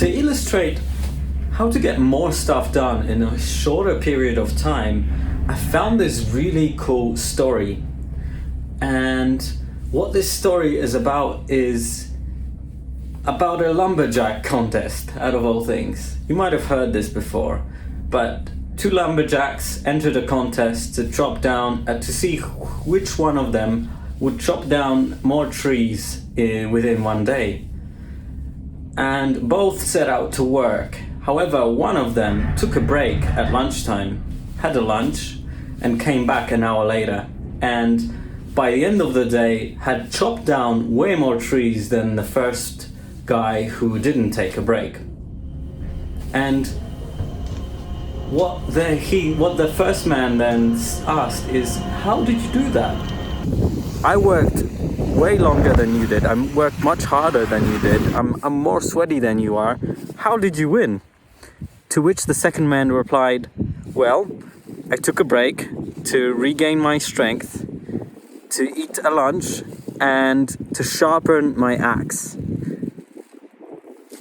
To illustrate how to get more stuff done in a shorter period of time, I found this really cool story. And what this story is about about a lumberjack contest, out of all things. You might have heard this before, but two lumberjacks entered a contest to chop down, to see which one of them would chop down more trees within one day. And both set out to work. However, one of them took a break at lunchtime, had a lunch, and came back an hour later. And by the end of the day, had chopped down way more trees than the first guy who didn't take a break. And what the first man then asked is, how did you do that? I worked way longer than you did. I worked much harder than you did. I'm more sweaty than you are. How did you win? To which the second man replied, well, I took a break to regain my strength, to eat a lunch, and to sharpen my axe.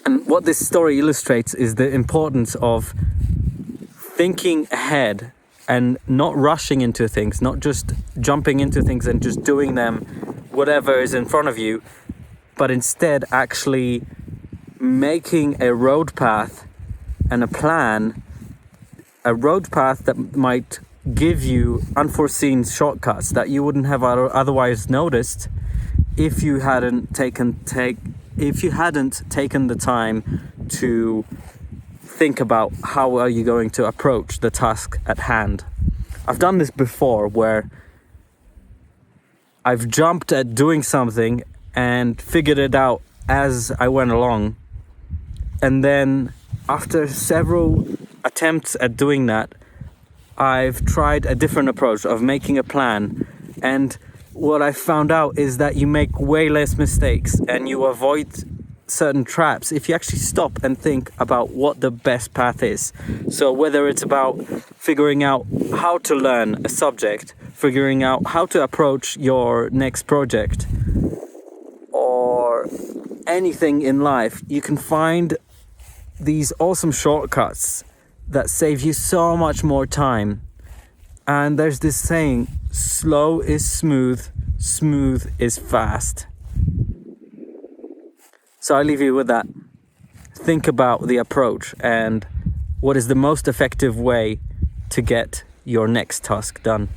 And what this story illustrates is the importance of thinking ahead and not rushing into things, not just jumping into things and just doing them whatever is in front of you, but instead actually making a road path and a plan, a road path that might give you unforeseen shortcuts that you wouldn't have otherwise noticed if you hadn't taken the time to think about how are you going to approach the task at hand. I've done this before where I've jumped at doing something and figured it out as I went along, and then after several attempts at doing that, I've tried a different approach of making a plan, and what I found out is that you make way less mistakes and you avoid certain traps if you actually stop and think about what the best path is. So whether it's about figuring out how to learn a subject, figuring out how to approach your next project, or anything in life, you can find these awesome shortcuts that save you so much more time. And there's this saying, slow is smooth, smooth is fast. So I leave you with that. Think about the approach and what is the most effective way to get your next task done.